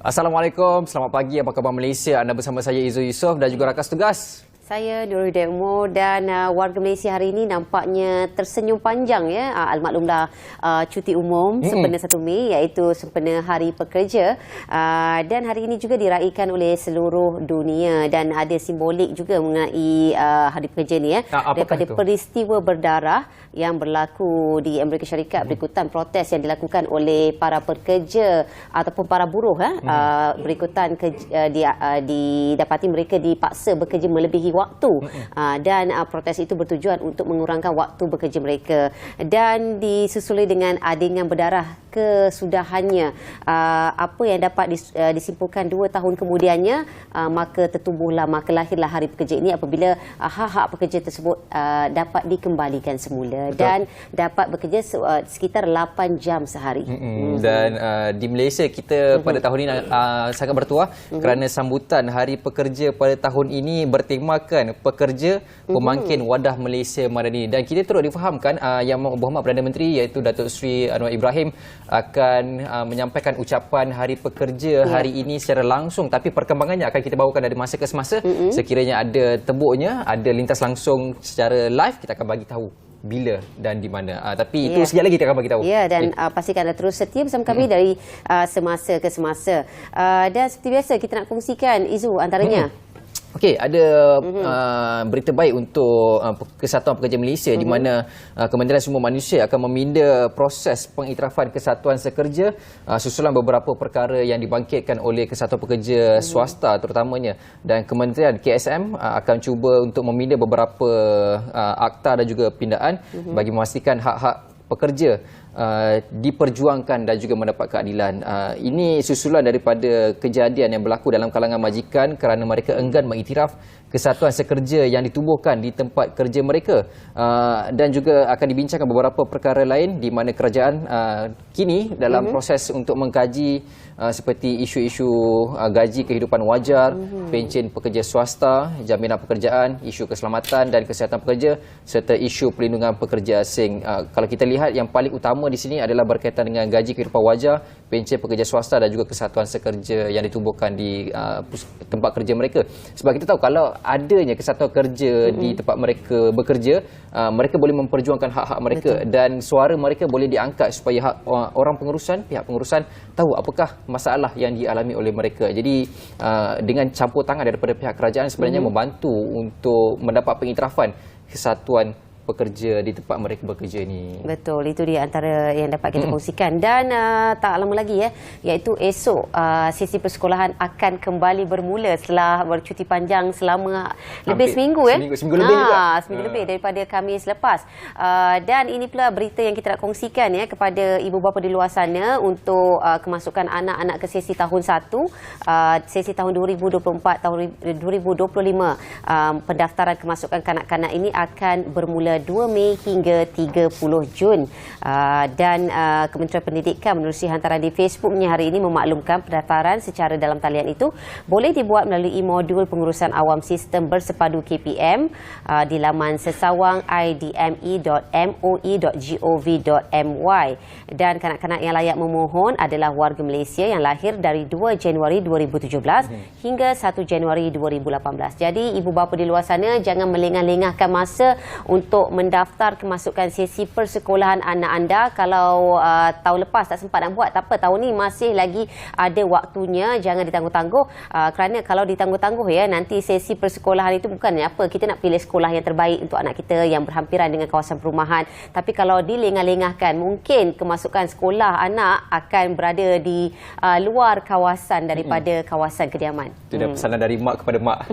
Assalamualaikum, selamat pagi. Apa khabar Malaysia? Anda bersama saya Izul Yusof dan juga rakan tugas. Saya Nurul Dekmo dan warga Malaysia hari ini nampaknya tersenyum panjang ya. Almaklumlah cuti umum sempena 1 Mei iaitu sempena Hari Pekerja dan hari ini juga diraikan oleh seluruh dunia dan ada simbolik juga mengenai Hari Pekerja ni ya. Daripada peristiwa berdarah yang berlaku di Amerika Syarikat berikutan protes yang dilakukan oleh para pekerja ataupun para buruh berikutan didapati mereka dipaksa bekerja melebihi waktu dan protes itu bertujuan untuk mengurangkan waktu bekerja mereka dan disusuli dengan adingan berdarah kesudahannya apa yang dapat disimpulkan 2 tahun kemudiannya maka maka lahirlah Hari Pekerja ini apabila hak-hak pekerja tersebut dapat dikembalikan semula. Betul. Dan dapat bekerja sekitar 8 jam sehari. Dan di Malaysia kita pada tahun ini sangat bertuah kerana sambutan Hari Pekerja pada tahun ini bertemakan pekerja pemangkin wadah Malaysia Madani, dan kita turut difahamkan Yang Berhormat Perdana Menteri iaitu Datuk Seri Anwar Ibrahim akan menyampaikan ucapan Hari Pekerja hari ini secara langsung, tapi perkembangannya akan kita bawakan dari masa ke semasa. Sekiranya ada tebuknya, ada lintas langsung secara live, kita akan bagi tahu bila dan di mana. Tapi itu sekejap lagi kita akan bagi tahu. Ya, dan pastikan anda terus setia bersama kami dari semasa ke semasa. Dan seperti biasa kita nak kongsikan Izu antaranya. Okey, ada berita baik untuk Kesatuan Pekerja Malaysia di mana Kementerian Sumber Manusia akan meminda proses pengiktirafan kesatuan sekerja susulan beberapa perkara yang dibangkitkan oleh Kesatuan Pekerja swasta terutamanya, dan Kementerian KSM akan cuba untuk meminda beberapa akta dan juga pindaan bagi memastikan hak-hak pekerja diperjuangkan dan juga mendapat keadilan. Ini susulan daripada kejadian yang berlaku dalam kalangan majikan kerana mereka enggan mengiktiraf kesatuan sekerja yang ditubuhkan di tempat kerja mereka, dan juga akan dibincangkan beberapa perkara lain di mana kerajaan kini dalam proses untuk mengkaji seperti isu-isu gaji kehidupan wajar, pencen pekerja swasta, jaminan pekerjaan, isu keselamatan dan kesihatan pekerja serta isu perlindungan pekerja asing. Kalau kita lihat yang paling utama di sini adalah berkaitan dengan gaji kehidupan wajar, pencen pekerja swasta dan juga kesatuan sekerja yang ditubuhkan di tempat kerja mereka. Sebab kita tahu kalau adanya kesatuan kerja di tempat mereka bekerja, mereka boleh memperjuangkan hak-hak mereka. Betul. Dan suara mereka boleh diangkat supaya orang pengurusan, pihak pengurusan tahu apakah masalah yang dialami oleh mereka. Jadi dengan campur tangan daripada pihak kerajaan sebenarnya membantu untuk mendapat pengiktirafan kesatuan pekerja di tempat mereka bekerja ini. Betul, itu dia antara yang dapat kita kongsikan. Dan tak lama lagi iaitu esok sesi persekolahan akan kembali bermula setelah bercuti panjang selama lebih seminggu Seminggu lebih juga. Seminggu lebih daripada Khamis lepas. Dan ini pula berita yang kita nak kongsikan kepada ibu bapa di luar sana untuk kemasukan anak-anak ke sesi tahun 1, sesi tahun 2024 tahun 2025. Pendaftaran kemasukan kanak-kanak ini akan bermula 2 Mei hingga 30 Jun. Dan Kementerian Pendidikan menerusi hantaran di Facebooknya hari ini memaklumkan pendaftaran secara dalam talian itu boleh dibuat melalui modul pengurusan awam sistem bersepadu KPM di laman sesawang idme.moi.gov.my. Dan kanak-kanak yang layak memohon adalah warga Malaysia yang lahir dari 2 Januari 2017 hingga 1 Januari 2018. Jadi ibu bapa di luar sana jangan melengah-lengahkan masa untuk mendaftar kemasukan sesi persekolahan anak anda. Kalau tahun lepas tak sempat nak buat, tak apa, tahun ni masih lagi ada waktunya. Jangan ditangguh-tangguh, kerana kalau ditangguh-tangguh nanti sesi persekolahan itu bukannya apa, kita nak pilih sekolah yang terbaik untuk anak kita yang berhampiran dengan kawasan perumahan. Tapi kalau dilengah-lengahkan, mungkin kemasukan sekolah anak akan berada di luar kawasan daripada kawasan kediaman. Itu dah pesanan dari mak kepada mak.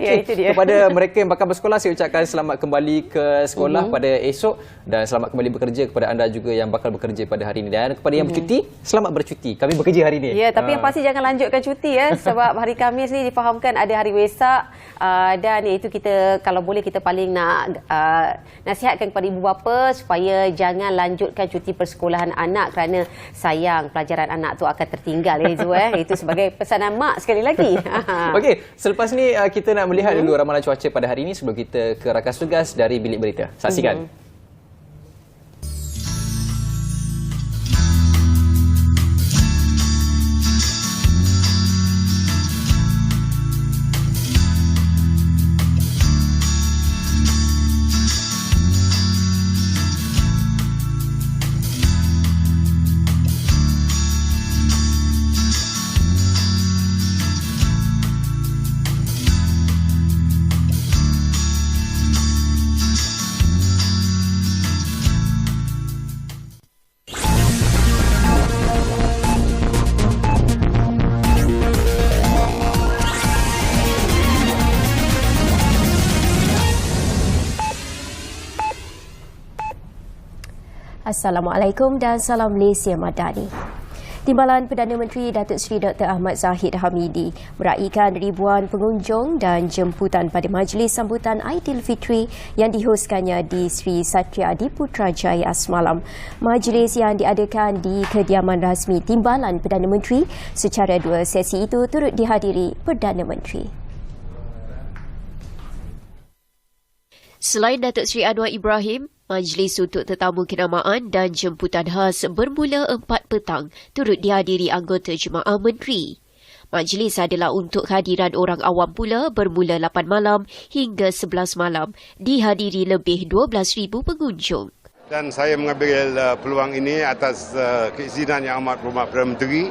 Ya, itu dia. Kepada mereka yang bakal bersekolah, saya ucapkan selamat kembali ke sekolah pada esok, dan selamat kembali bekerja kepada anda juga yang bakal bekerja pada hari ini. Dan kepada yang bercuti, selamat bercuti. Kami bekerja hari ini. Ya, tapi yang pasti jangan lanjutkan cuti sebab hari Khamis ni difahamkan ada hari Wesak, dan itu kita kalau boleh kita paling nak nasihatkan kepada ibu bapa supaya jangan lanjutkan cuti persekolahan anak kerana sayang pelajaran anak tu akan tertinggal itu sebagai pesanan mak sekali lagi. Okey, selepas ni kita nak melihat dulu ramalan cuaca pada hari ini sebelum kita ke rakan tugas dari Bilik Berita. Saksikan. Assalamualaikum dan salam Malaysia Madani. Timbalan Perdana Menteri Datuk Seri Dr. Ahmad Zahid Hamidi meraihkan ribuan pengunjung dan jemputan pada majlis sambutan Aidilfitri yang dihoskannya di Sri Satria di Putrajaya semalam. Majlis yang diadakan di kediaman rasmi Timbalan Perdana Menteri, secara dua sesi itu turut dihadiri Perdana Menteri. Selain Datuk Seri Anwar Ibrahim, majlis untuk tetamu kenamaan dan jemputan khas bermula 4 petang turut dihadiri anggota jemaah menteri. Majlis adalah untuk kehadiran orang awam pula bermula 8 malam hingga 11 malam, dihadiri lebih 12,000 pengunjung. Dan saya mengambil peluang ini atas keizinan Yang Amat Berhormat Perdana Menteri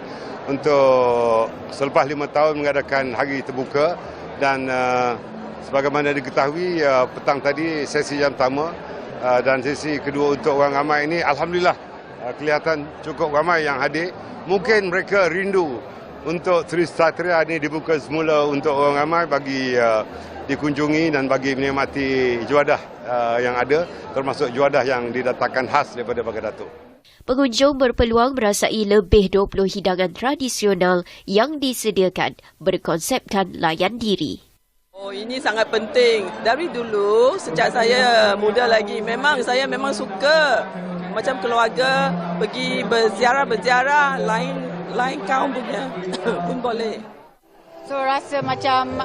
untuk selepas 5 tahun mengadakan hari terbuka dan sebagaimana diketahui petang tadi sesi yang pertama dan sesi kedua untuk orang ramai ini, alhamdulillah kelihatan cukup ramai yang hadir. Mungkin mereka rindu untuk Sri Satria ini dibuka semula untuk orang ramai bagi dikunjungi dan bagi menikmati juadah yang ada, termasuk juadah yang didatangkan khas daripada Bagan Datuk. Pengunjung berpeluang merasai lebih 20 hidangan tradisional yang disediakan berkonsepkan layan diri. Oh, ini sangat penting. Dari dulu, sejak saya muda lagi, saya memang suka macam keluarga pergi berziarah lain kaum punya pun boleh. So rasa macam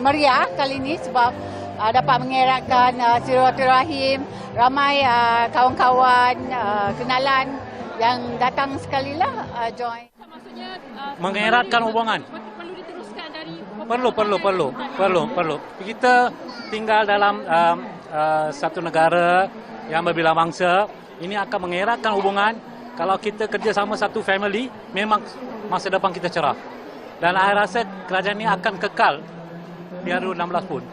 meriah kali ini sebab dapat mengeratkan silaturahim, ramai kawan-kawan, kenalan yang datang sekali lah join. Maksudnya mengeratkan hubungan. Perlu diteruskan dari Perlu. Kita tinggal dalam satu negara yang berbelah bangsa. Ini akan mengeratkan hubungan. Kalau kita kerja sama satu family, memang masa depan kita cerah. Dan saya rasa kerajaan ini akan kekal biar 16 pun.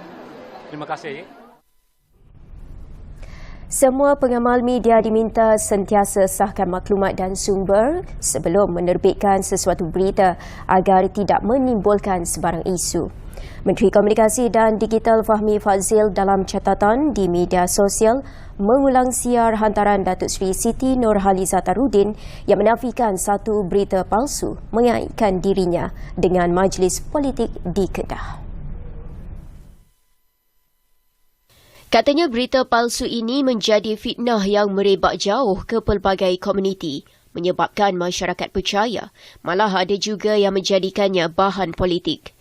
Terima kasih. Semua pengamal media diminta sentiasa sahkan maklumat dan sumber sebelum menerbitkan sesuatu berita agar tidak menimbulkan sebarang isu. Menteri Komunikasi dan Digital Fahmi Fadzil dalam catatan di media sosial mengulang siar hantaran Datuk Seri Siti Nurhaliza Tarudin yang menafikan satu berita palsu mengaitkan dirinya dengan majlis politik di Kedah. Katanya berita palsu ini menjadi fitnah yang merebak jauh ke pelbagai komuniti, menyebabkan masyarakat percaya, malah ada juga yang menjadikannya bahan politik.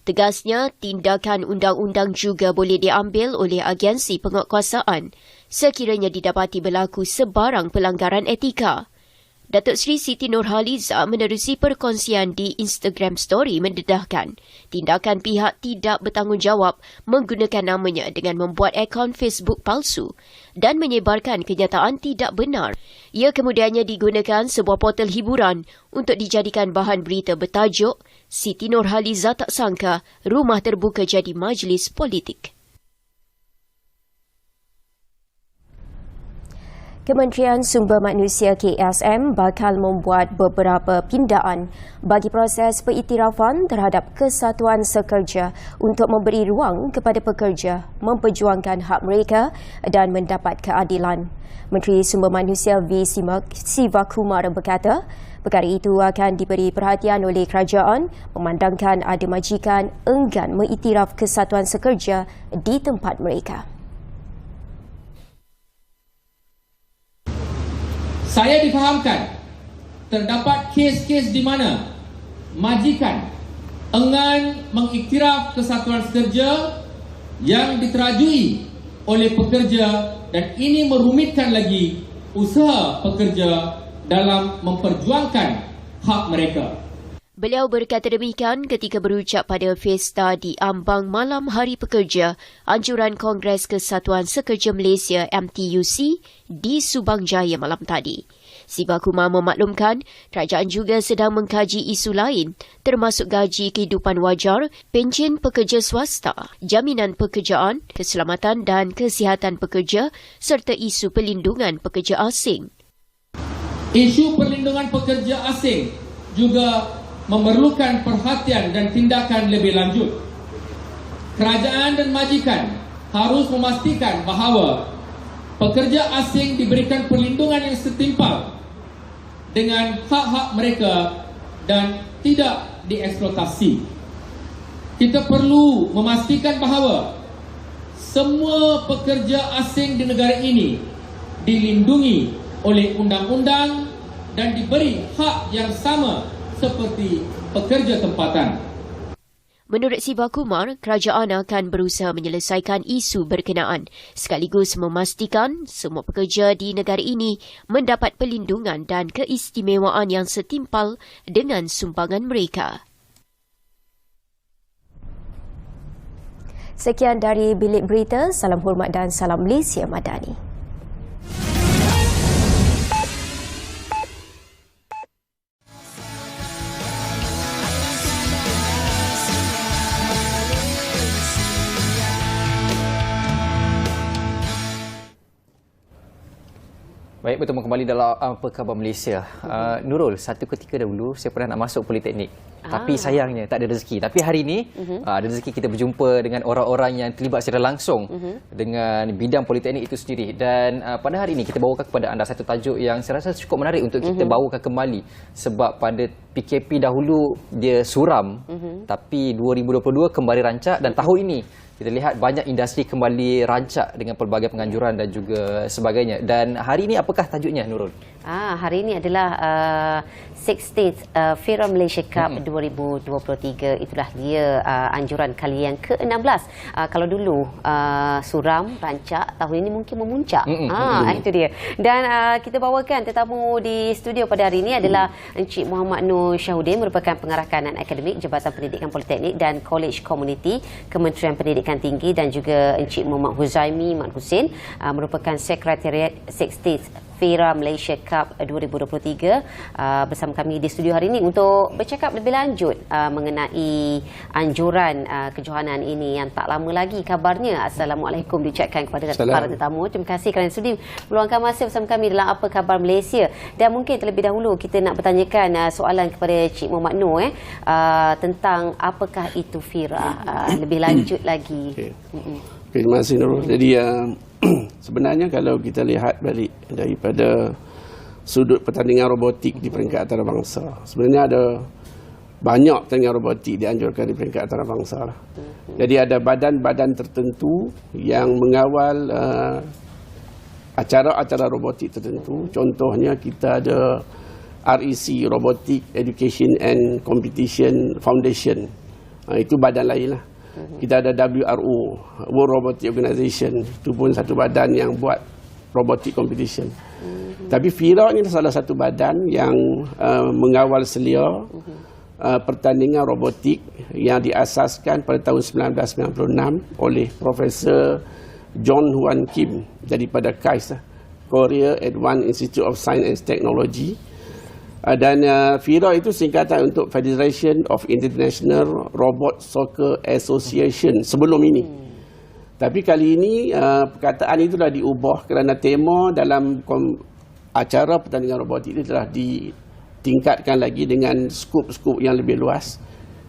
Tegasnya, tindakan undang-undang juga boleh diambil oleh agensi penguatkuasaan sekiranya didapati berlaku sebarang pelanggaran etika. Datuk Seri Siti Nurhaliza menerusi perkongsian di Instagram Story mendedahkan tindakan pihak tidak bertanggungjawab menggunakan namanya dengan membuat akaun Facebook palsu dan menyebarkan kenyataan tidak benar. Ia kemudiannya digunakan sebuah portal hiburan untuk dijadikan bahan berita bertajuk Siti Nurhaliza tak sangka rumah terbuka jadi majlis politik. Kementerian Sumber Manusia KSM bakal membuat beberapa pindaan bagi proses pengiktirafan terhadap kesatuan sekerja untuk memberi ruang kepada pekerja memperjuangkan hak mereka dan mendapat keadilan. Menteri Sumber Manusia V. Sivakumar berkata, perkara itu akan diberi perhatian oleh kerajaan memandangkan ada majikan enggan mengiktiraf kesatuan sekerja di tempat mereka. Saya difahamkan terdapat kes-kes di mana majikan enggan mengiktiraf kesatuan sekerja yang diterajui oleh pekerja dan ini merumitkan lagi usaha pekerja dalam memperjuangkan hak mereka. Beliau berkata demikian ketika berucap pada Festa di Ambang Malam Hari Pekerja Anjuran Kongres Kesatuan Sekerja Malaysia MTUC di Subang Jaya malam tadi. Sivakumar memaklumkan kerajaan juga sedang mengkaji isu lain termasuk gaji kehidupan wajar, pencen pekerja swasta, jaminan pekerjaan, keselamatan dan kesihatan pekerja serta isu perlindungan pekerja asing. Isu perlindungan pekerja asing juga memerlukan perhatian dan tindakan lebih lanjut. Kerajaan dan majikan harus memastikan bahawa pekerja asing diberikan perlindungan yang setimpal dengan hak-hak mereka dan tidak dieksploitasi. Kita perlu memastikan bahawa semua pekerja asing di negara ini dilindungi oleh undang-undang dan diberi hak yang sama seperti pekerja tempatan. Menurut Siva Kumar, kerajaan akan berusaha menyelesaikan isu berkenaan sekaligus memastikan semua pekerja di negara ini mendapat perlindungan dan keistimewaan yang setimpal dengan sumbangan mereka. Sekian dari Bilik Berita. Salam hormat dan salam Malaysia Madani. Baik, bertemu kembali dalam Apa Khabar Malaysia. Nurul, satu ketika dahulu saya pernah nak masuk politeknik. Tapi sayangnya tak ada rezeki. Tapi hari ini ada rezeki kita berjumpa dengan orang-orang yang terlibat secara langsung dengan bidang politeknik itu sendiri. Dan pada hari ini kita bawakan kepada anda satu tajuk yang saya rasa cukup menarik untuk kita bawakan kembali. Sebab pada PKP dahulu dia suram, tapi 2022 kembali rancak dan tahun ini kita lihat banyak industri kembali rancak dengan pelbagai penganjuran dan juga sebagainya. Dan hari ini apakah tajuknya, Nurul? Hari ini adalah 16th FIRA Malaysia Cup 2023. Itulah dia anjuran kali yang ke-16. Kalau dulu suram, rancak, tahun ini mungkin memuncak. Itu dia. Dan kita bawakan tetamu di studio pada hari ini adalah Encik Muhammad Nur Syahudin, merupakan pengarah kanan akademik Jabatan Pendidikan Politeknik dan College Community Kementerian Pendidikan Tinggi, dan juga Encik Muhammad Huzaimi Mat Husin, merupakan Sekretariat 16th FIRA Malaysia Cup 2023, bersama kami di studio hari ini untuk bercakap lebih lanjut mengenai anjuran kejohanan ini yang tak lama lagi kabarnya. Assalamualaikum diucapkan kepada para tetamu. Terima kasih kerana sudi meluangkan masa bersama kami dalam Apa Khabar Malaysia. Dan mungkin terlebih dahulu kita nak bertanyakan soalan kepada Cik Muhammad Nur tentang apakah itu FIRA, lebih lanjut lagi. Terima kasih, Nurul. Jadi sebenarnya kalau kita lihat balik daripada sudut pertandingan robotik di peringkat antarabangsa, sebenarnya ada banyak pertandingan robotik dianjurkan di peringkat antarabangsa. Jadi ada badan-badan tertentu yang mengawal acara-acara robotik tertentu. Contohnya kita ada REC, Robotic Education and Competition Foundation. Itu badan lain lah. Kita ada WRO, World Robotic Organization. Itu pun satu badan yang buat robotic competition. Tapi FIRA ini salah satu badan yang mengawal selia pertandingan robotik yang diasaskan pada tahun 1996 oleh Profesor John Hwan Kim daripada KAIS, Korea Advanced Institute of Science and Technology. Dan FIRA itu singkatan untuk Federation of International Robot Soccer Association sebelum ini. Tapi kali ini perkataan itu dah diubah kerana tema dalam acara pertandingan robotik ini telah ditingkatkan lagi dengan skop-skop yang lebih luas.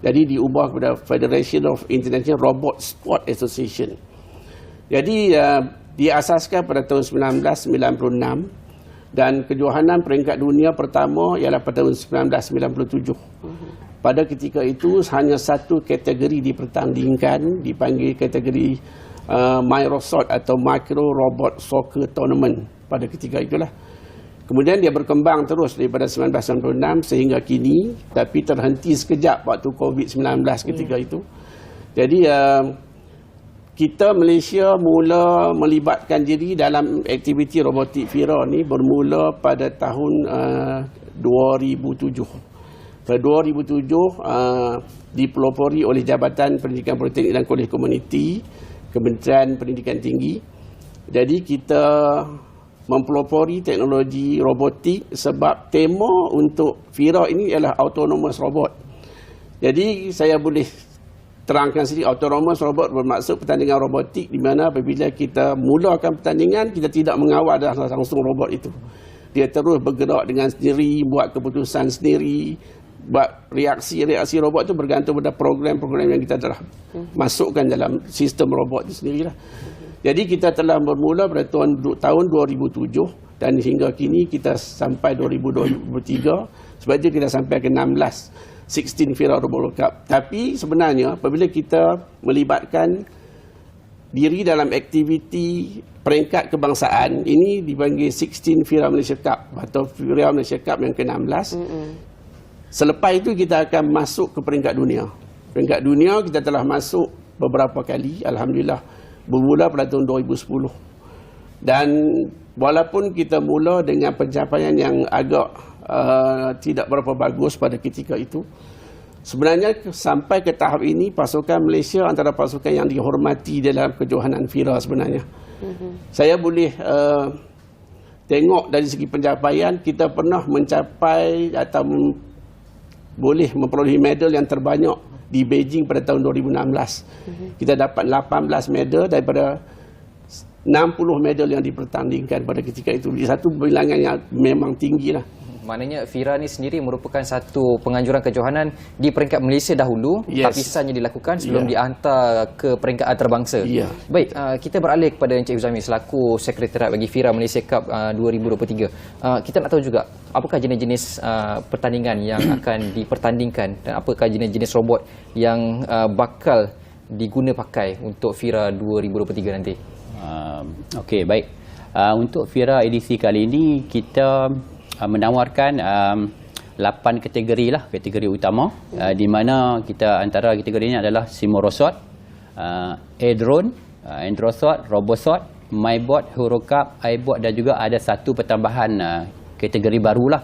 Jadi diubah kepada Federation of International Robot Sport Association. Jadi diasaskan pada tahun 1996. Dan kejohanan peringkat dunia pertama ialah pada tahun 1997. Pada ketika itu hanya satu kategori dipertandingkan, dipanggil kategori Microsoft atau Micro Robot Soccer Tournament pada ketika itulah. Kemudian dia berkembang terus daripada 1996 sehingga kini, tapi terhenti sekejap waktu COVID-19 ketika itu. Jadi kita Malaysia mula melibatkan diri dalam aktiviti robotik FIRA ni bermula pada tahun 2007. Pada 2007 dipelopori oleh Jabatan Pendidikan Politeknik dan Kolej Komuniti Kementerian Pendidikan Tinggi. Jadi kita mempelopori teknologi robotik sebab tema untuk FIRA ini ialah autonomous robot. Jadi saya boleh terangkan sendiri, autonomous robot bermaksud pertandingan robotik di mana apabila kita mulakan pertandingan, kita tidak mengawal langsung robot itu. Dia terus bergerak dengan sendiri, buat keputusan sendiri, buat reaksi-reaksi robot itu bergantung pada program-program yang kita telah masukkan dalam sistem robot itu sendirilah. Jadi kita telah bermula pada tahun 2007 dan hingga kini kita sampai 2023. Sebab itu kita sampai ke 16 FIRA World Cup. Tapi sebenarnya apabila kita melibatkan diri dalam aktiviti peringkat kebangsaan, ini dipanggil 16 FIRA Malaysia Cup atau FIRA Malaysia Cup yang ke-16. Selepas itu kita akan masuk ke peringkat dunia. Peringkat dunia kita telah masuk beberapa kali, alhamdulillah, bermula pada tahun 2010. Dan walaupun kita mula dengan pencapaian yang agak tidak berapa bagus pada ketika itu, sebenarnya sampai ke tahap ini pasukan Malaysia antara pasukan yang dihormati dalam kejohanan FIRA sebenarnya. Saya boleh tengok dari segi pencapaian, kita pernah mencapai atau boleh memperolehi medal yang terbanyak di Beijing pada tahun 2016. Kita dapat 18 medal daripada 60 medal yang dipertandingkan pada ketika itu. Jadi satu bilangan yang memang tinggi lah. Maknanya FIRA ni sendiri merupakan satu penganjuran kejohanan di peringkat Malaysia dahulu, tapisannya dilakukan sebelum dihantar ke peringkat antarabangsa. Baik, kita beralih kepada Encik Huzami selaku Sekretariat bagi FIRA Malaysia Cup 2023. Kita nak tahu juga apakah jenis-jenis pertandingan yang akan dipertandingkan dan apakah jenis-jenis robot yang bakal diguna pakai untuk FIRA 2023 nanti. Okey, baik. Untuk FIRA edisi kali ini kita menawarkan 8 kategori lah, kategori utama, di mana kita antara kategori ini adalah Simorosot, Air-Drone, Androsot, Robosot, MyBot, HeroCup, iBot dan juga ada satu pertambahan kategori baru lah,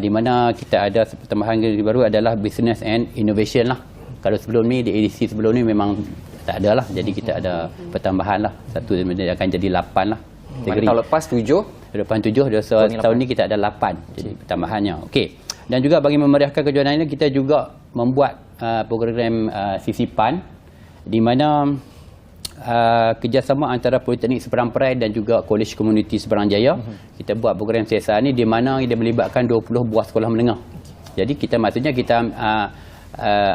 di mana kita ada pertambahan kategori baru adalah Business and Innovation lah. Kalau sebelum ni, di edisi sebelum ni memang tak ada lah, jadi kita ada pertambahan lah, satu akan jadi 8 lah. Tahun lepas 7? Depan 7, tahun ni kita ada 8, jadi pertambahannya. Okey. Dan juga bagi memeriahkan kejohanan ini, kita juga membuat program sisipan di mana kerjasama antara Politeknik Seberang Perai dan juga Kolej Komuniti Seberang Jaya. Kita buat program CSR ni di mana dia melibatkan 20 buah sekolah menengah. Jadi kita maksudnya kita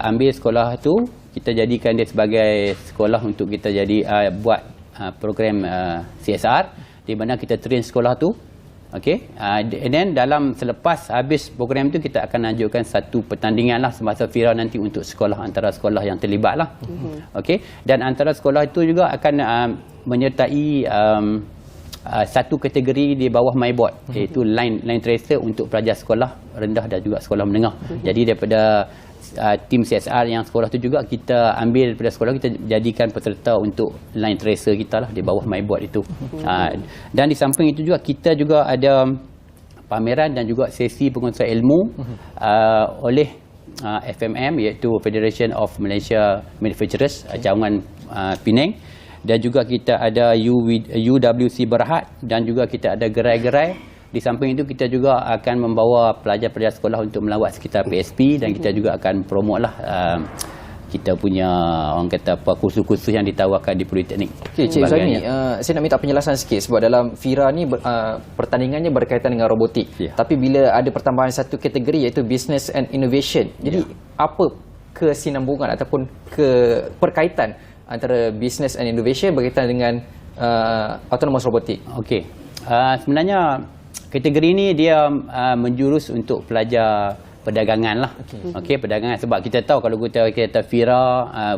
ambil sekolah tu, kita jadikan dia sebagai sekolah untuk kita jadi buat program CSR di mana kita train sekolah tu. Okey, and then selepas habis program tu kita akan anjurkan satu pertandingan lah semasa FIRA nanti untuk sekolah, antara sekolah yang terlibat lah. Okey, dan antara sekolah itu juga akan menyertai satu kategori di bawah MyBot, iaitu line tracer untuk pelajar sekolah rendah dan juga sekolah menengah. Jadi daripada tim CSR yang sekolah tu juga kita ambil daripada sekolah, kita jadikan peserta untuk line tracer kita lah di bawah MyBot itu. Dan di samping itu juga kita juga ada pameran dan juga sesi pengonsaian ilmu oleh FMM, iaitu Federation of Malaysia Manufacturers, Cawangan Penang, dan juga kita ada UWC Berhad dan juga kita ada gerai-gerai. Di samping itu kita juga akan membawa pelajar-pelajar sekolah untuk melawat sekitar PSP dan kita juga akan promote lah kita punya orang kata apa kursus-kursus yang ditawarkan di Politeknik. Okey, Cik Zami, saya nak minta penjelasan sikit sebab dalam FIRA ni pertandingannya berkaitan dengan robotik. Tapi bila ada pertambahan satu kategori iaitu Business and Innovation. Jadi apa kesinambungan ataupun keperkaitan antara Business and Innovation berkaitan dengan autonomous robotik? Okey. Sebenarnya kategori ini dia menjurus untuk pelajar perdagangan lah. Okey, perdagangan, sebab kita tahu kalau kita FIRA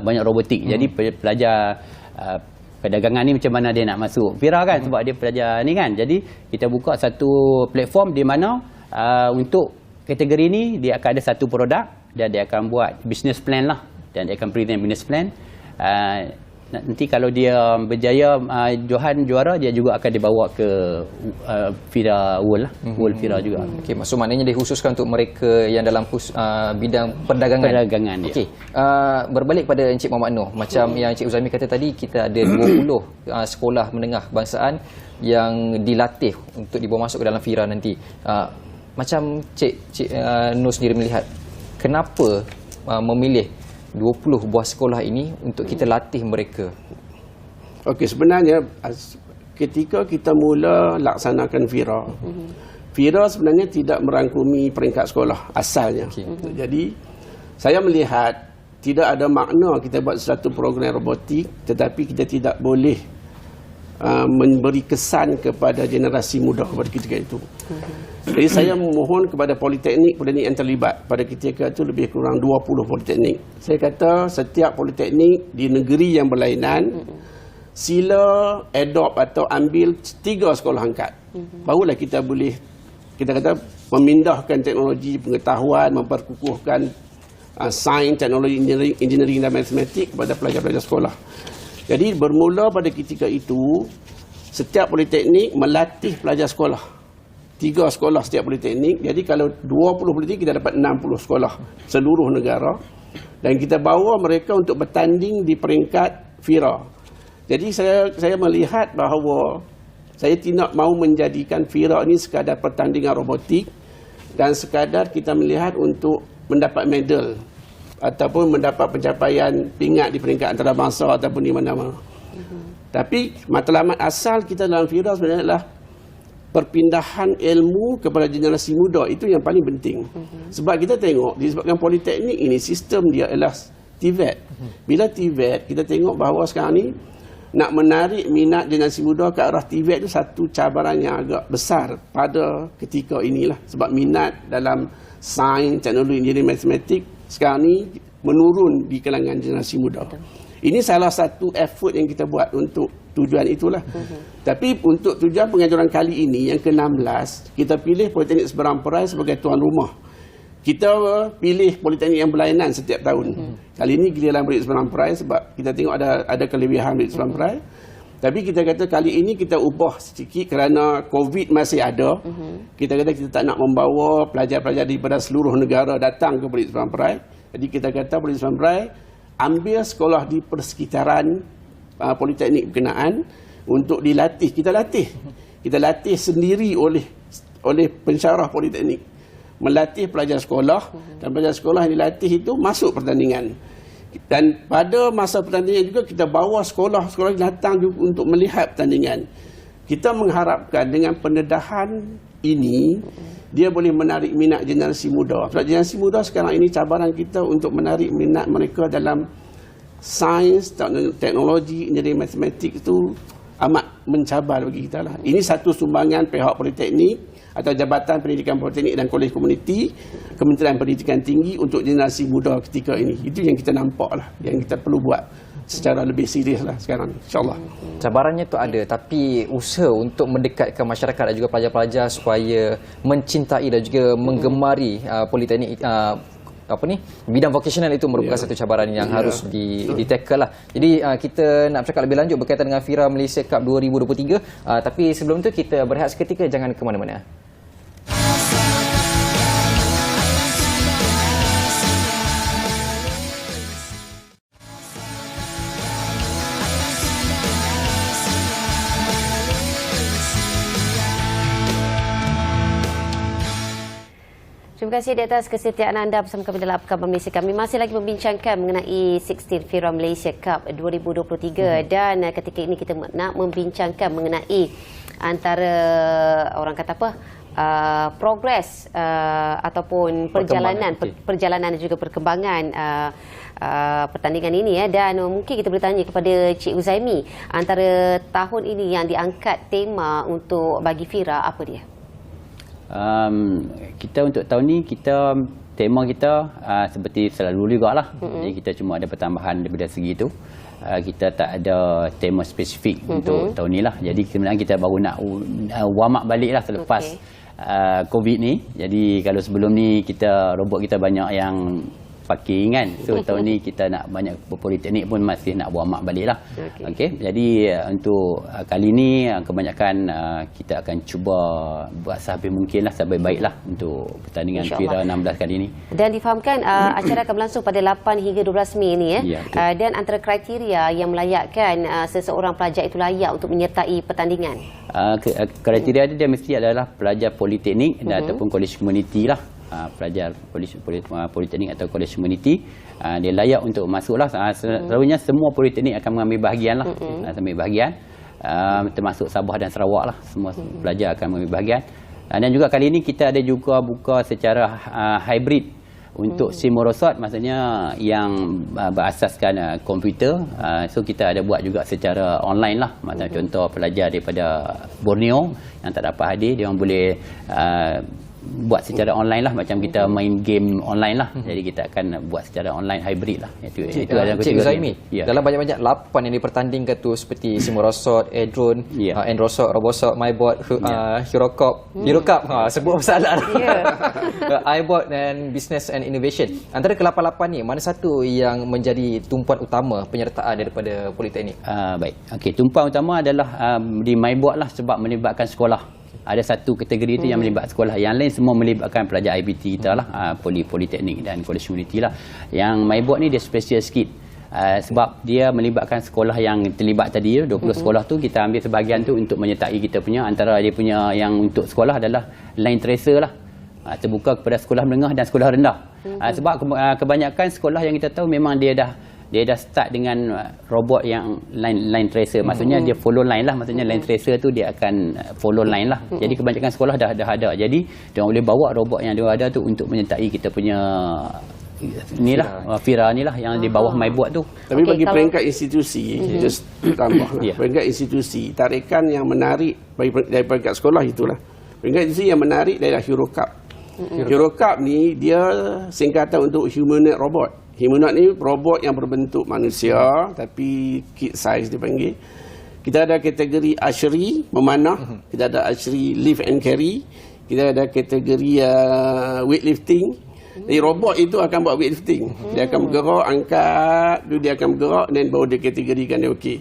banyak robotik. Jadi pelajar perdagangan ni macam mana dia nak masuk FIRA kan, sebab dia pelajar ni kan. Jadi kita buka satu platform di mana untuk kategori ni dia akan ada satu produk dan dia akan buat business plan lah, dan dia akan present business plan. Nanti kalau dia berjaya Johan juara, dia juga akan dibawa ke FIRA World lah, World FIRA juga. Okey, maksud maknanya dikhususkan untuk mereka yang dalam bidang perdagangan. Okey, berbalik pada Encik Muhammad Noh, macam yang Encik Uzami kata tadi, kita ada 20 sekolah menengah bangsaan yang dilatih untuk dibawa masuk ke dalam FIRA nanti. Macam Cik Noh sendiri melihat, kenapa memilih 20 buah sekolah ini untuk kita latih mereka? Okey, sebenarnya ketika kita mula laksanakan FIRA, FIRA sebenarnya tidak merangkumi peringkat sekolah asalnya. Jadi saya melihat tidak ada makna kita buat satu program robotik tetapi kita tidak boleh memberi kesan kepada generasi muda pada ketika itu. Jadi saya memohon kepada politeknik yang terlibat pada ketika itu lebih kurang 20 politeknik. Saya kata setiap politeknik di negeri yang berlainan sila adopt atau ambil 3 sekolah angkat. Barulah kita boleh, kita kata, memindahkan teknologi pengetahuan, memperkukuhkan sains, teknologi, engineering dan matematik kepada pelajar-pelajar sekolah. Jadi bermula pada ketika itu, setiap politeknik melatih pelajar sekolah. 3 sekolah setiap politeknik. Jadi kalau 20 politeknik, kita dapat 60 sekolah seluruh negara. Dan kita bawa mereka untuk bertanding di peringkat FIRA. Jadi saya melihat bahawa saya tidak mahu menjadikan FIRA ini sekadar pertandingan robotik dan sekadar kita melihat untuk mendapat medal ataupun mendapat pencapaian pingat di peringkat antarabangsa ataupun di mana-mana. Tapi matlamat asal kita dalam FIRA sebenarnya adalah perpindahan ilmu kepada generasi muda. Itu yang paling penting. Sebab kita tengok, disebabkan politeknik ini sistem dia adalah TVET. Bila TVET, kita tengok bahawa sekarang ni nak menarik minat generasi muda ke arah TVET itu satu cabaran yang agak besar pada ketika inilah. Sebab minat dalam sains, teknologi, engineering, matematik sekarang ni menurun di kalangan generasi muda. Ini salah satu effort yang kita buat untuk tujuan itulah. Tapi untuk tujuan pengajuran kali ini yang ke-16, kita pilih Politeknik Seberang Perai sebagai tuan rumah. Kita pilih politeknik yang berlainan setiap tahun. Kali ini giliran Politeknik Seberang Perai sebab kita tengok ada kelebihan Politeknik Seberang Perai. Tapi kita kata kali ini kita ubah sedikit kerana COVID masih ada. Kita kata kita tak nak membawa pelajar-pelajar daripada seluruh negara datang ke Politeknik Seberang Perai. Jadi kita kata Politeknik Seberang Perai ambil sekolah di persekitaran politeknik berkenaan untuk dilatih. Kita latih sendiri oleh pensyarah politeknik. Melatih pelajar sekolah dan pelajar sekolah yang dilatih itu masuk pertandingan. Dan pada masa pertandingan juga kita bawa sekolah-sekolah datang juga untuk melihat pertandingan. Kita mengharapkan dengan pendedahan ini dia boleh menarik minat generasi muda. Sebab generasi muda sekarang ini cabaran kita untuk menarik minat mereka dalam sains, teknologi, engineering, matematik itu amat mencabar bagi kita lah. Ini satu sumbangan pihak politeknik atau Jabatan Pendidikan Politeknik dan Kolej Komuniti, Kementerian Pendidikan Tinggi untuk generasi muda ketika ini. Itu yang kita nampak lah, yang kita perlu buat secara lebih serius lah sekarang, insyaAllah. Cabarannya tu ada, tapi usaha untuk mendekatkan masyarakat dan juga pelajar-pelajar supaya mencintai dan juga menggemari politeknik bidang vocational itu merupakan satu cabaran yang harus di-tackle lah. Jadi kita nak bercakap lebih lanjut berkaitan dengan FIRA Malaysia Cup 2023, tapi sebelum tu kita berehat seketika, jangan ke mana-mana. Terima kasih di atas kesetiaan anda bersama kami dalam Khabar Malaysia. Kami masih lagi membincangkan mengenai 16 FIRA Malaysia Cup 2023 dan ketika ini kita nak membincangkan mengenai antara orang kata apa progres ataupun perjalanan dan juga perkembangan pertandingan ini dan mungkin kita boleh tanya kepada Cik Uzaimi, antara tahun ini yang diangkat tema untuk bagi FIRA apa dia? Kita untuk tahun ni tema kita seperti selalu juga lah. Jadi kita cuma ada pertambahan daripada segi itu. Kita tak ada tema spesifik untuk tahun ni lah. Jadi sebenarnya kita baru nak warm up balik lah selepas COVID ni. Jadi kalau sebelum ni robot kita banyak yang parking kan. So tahun ni kita nak banyak politeknik pun masih nak warm up balik lah. Okay. Jadi untuk kali ni kebanyakan kita akan cuba buat sehabis mungkin lah, sebaik-baik lah untuk pertandingan FIRA 16 kali ni. Dan difahamkan acara akan berlangsung pada 8 hingga 12 Mei ni dan antara kriteria yang melayakkan seseorang pelajar itu layak untuk menyertai pertandingan. Kriteria dia mesti adalah pelajar politeknik ataupun kolej komuniti lah. Pelajar politeknik atau kolej komuniti dia layak untuk masuk lah. Selalunya semua politeknik akan mengambil bahagian lah, termasuk Sabah dan Sarawak lah, semua pelajar akan mengambil bahagian. Dan juga kali ini kita ada juga buka secara hybrid Untuk SIM merosot maksudnya yang berasaskan komputer. So kita ada buat juga secara online lah. Macam contoh pelajar daripada Borneo yang tak dapat hadir, dia orang boleh buat secara online lah, macam kita main game online lah. Jadi kita akan buat secara online hybrid lah. Itu ada Cik Zaimi, dalam banyak-banyak lapan yang dipertandingkan tu seperti Simorosot, Edron, Enrosot, Robosot, MyBot, Hirocop, sebut salah iBot dan Business and Innovation. Antara ke-8 ni, mana satu yang menjadi tumpuan utama penyertaan daripada Politeknik? Baik. Okey, tumpuan utama adalah di MyBot lah, sebab melibatkan sekolah. Ada satu kategori itu yang melibatkan sekolah. Yang lain semua melibatkan pelajar IPT kita lah, Politeknik dan College Community lah. Yang MyBot ni dia special sikit. Sebab dia melibatkan sekolah yang terlibat tadi, 20 sekolah tu kita ambil sebahagian tu untuk menyertai kita punya. Antara dia punya yang untuk sekolah adalah line tracer lah. Terbuka kepada sekolah menengah dan sekolah rendah. Sebab kebanyakan sekolah yang kita tahu memang dia dah start dengan robot yang line tracer. Maksudnya dia follow line lah. Maksudnya line tracer tu dia akan follow line lah. Jadi kebanyakan sekolah dah ada. Jadi dia boleh bawa robot yang dia ada tu untuk menyertai kita punya Fira ni lah yang di bawah MyBot tu. Tapi bagi peringkat institusi, just tambah lah. Peringkat institusi, tarikan yang menarik dari peringkat sekolah itulah. Peringkat institusi yang menarik adalah HeroCup. HeroCup ni dia singkatan untuk Humanoid Robot. Humanoid ni robot yang berbentuk manusia tapi kid size dipanggil. Kita ada kategori archery, memanah. Kita ada archery lift and carry. Kita ada kategori weightlifting. Jadi robot itu akan buat weightlifting. Dia akan bergerak, angkat, dia akan bergerak dan baru dia kategorikan dia okey.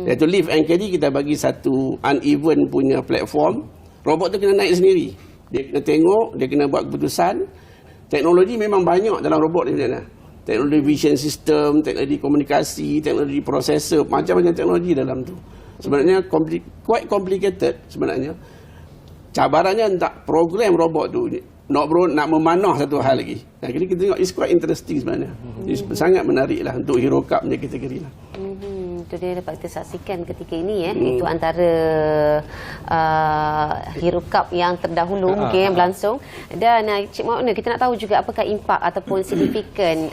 Iaitu lift and carry kita bagi satu uneven punya platform. Robot tu kena naik sendiri. Dia kena tengok, dia kena buat keputusan. Teknologi memang banyak dalam robot ni sebenarnya. Teknologi vision system, teknologi komunikasi, teknologi prosesor, macam-macam teknologi dalam tu. Sebenarnya quite complicated sebenarnya. Cabarannya tak program robot tu nak memanah satu hal lagi. Jadi kita tengok it's quite interesting sebenarnya. Sangat menarik lah untuk HeroCup punya kategori lah. Itu dia dapat kita saksikan ketika ini itu antara HeroCup yang terdahulu mungkin yang berlangsung. Dan Cik Mauna, kita nak tahu juga apakah impak ataupun signifikan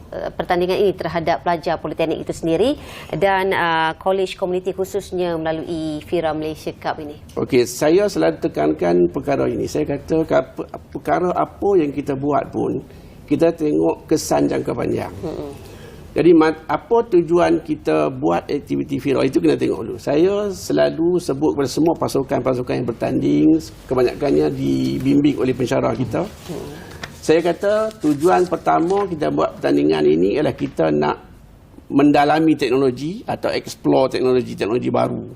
pertandingan ini terhadap pelajar Politeknik itu sendiri dan college community khususnya melalui Fira Malaysia Cup ini. Okey, saya selalu tekankan perkara ini. Saya kata perkara apa yang kita buat pun kita tengok kesan jangka panjang. Jadi apa tujuan kita buat aktiviti Fira itu kena tengok dulu. Saya selalu sebut kepada semua pasukan-pasukan yang bertanding, kebanyakannya dibimbing oleh pensyarah kita. Saya kata tujuan pertama kita buat pertandingan ini ialah kita nak mendalami teknologi atau explore teknologi baru.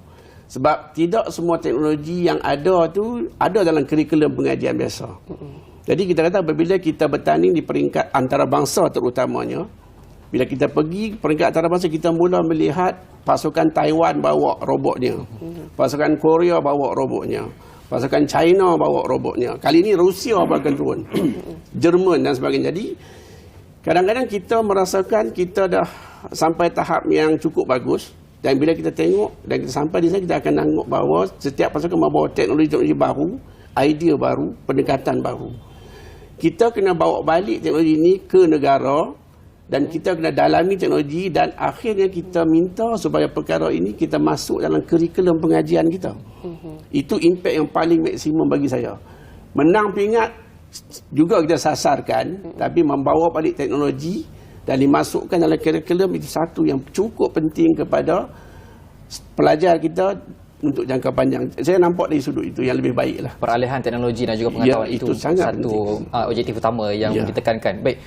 Sebab tidak semua teknologi yang ada tu ada dalam kurikulum pengajian biasa. Jadi kita kata apabila kita bertanding di peringkat antarabangsa terutamanya, bila kita pergi peringkat antarabangsa, kita mula melihat pasukan Taiwan bawa robotnya, pasukan Korea bawa robotnya, pasukan China bawa robotnya. Kali ini Rusia akan turun, Jerman dan sebagainya. Jadi kadang-kadang kita merasakan kita dah sampai tahap yang cukup bagus. Dan bila kita tengok dan kita sampai di sana, kita akan tengok bahawa setiap pasukan membawa teknologi baru, idea baru, pendekatan baru. Kita kena bawa balik teknologi ini ke negara dan kita kena dalami teknologi dan akhirnya kita minta supaya perkara ini kita masuk dalam kurikulum pengajian kita. Itu impak yang paling maksimum bagi saya. Menang pingat juga kita sasarkan, tapi membawa balik teknologi dan dimasukkan dalam kurikulum itu satu yang cukup penting kepada pelajar kita untuk jangka panjang. Saya nampak dari sudut itu yang lebih baik lah. Peralihan teknologi dan juga pengetahuan itu satu objektif utama yang ditekankan. Baik,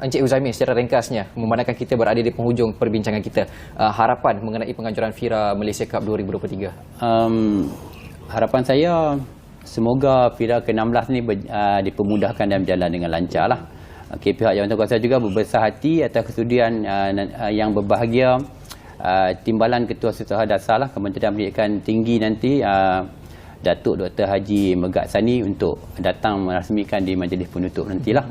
Encik Huzaimi, secara ringkasnya, memandangkan kita berada di penghujung perbincangan kita, harapan mengenai penganjuran Fira Malaysia Cup 2023? Harapan saya semoga Fira ke-16 ni dipermudahkan dan berjalan dengan lancar lah. Okay, pihak jawatan kuasa juga berbesar hati atas kesudian yang berbahagia Timbalan Ketua Sekolah Dasar lah, Kementerian Pendidikan Tinggi nanti, Datuk Dr. Haji Megat Sani untuk datang merasmikan di majlis penutup nantilah.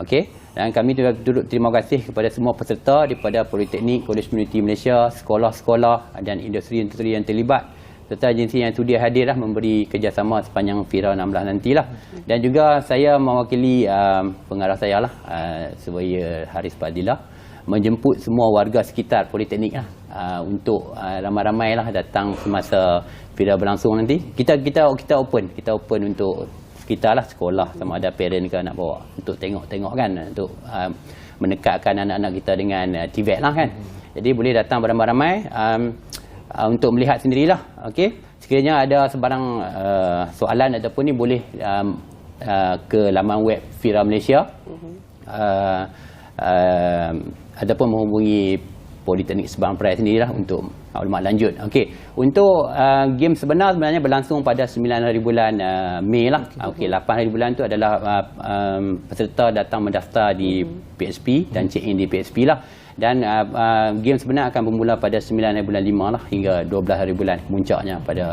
Okey, dan kami juga turut terima kasih kepada semua peserta daripada Politeknik, College Community Malaysia, sekolah-sekolah dan industri yang terlibat serta agensi yang sudi hadirlah memberi kerjasama sepanjang FIRA 16 nantilah. Dan juga saya mewakili pengarah saya lah, Surveyor Haris Fadilah, menjemput semua warga sekitar Politeknik lah, untuk ramai-ramai lah datang semasa FIRA berlangsung nanti. Kita open untuk sekitar lah, sekolah sama ada parent ke nak bawa untuk tengok kan, untuk mendekatkan anak-anak kita dengan TVET lah kan. Jadi boleh datang beramai-ramai untuk melihat sendirilah. Okey, sekiranya ada sebarang soalan ataupun ni boleh ke laman web FIRA Malaysia, ataupun menghubungi Politeknik Sabang Perai sendirilah untuk maklumat lanjut. Okey, untuk game sebenarnya berlangsung pada 9 hari bulan Mei lah. Okey, 8 hari bulan tu adalah peserta datang mendaftar di PSP dan check-in di PSP lah. Dan game sebenar akan bermula pada 9 hari bulan 5 lah hingga 12 hari bulan, puncaknya pada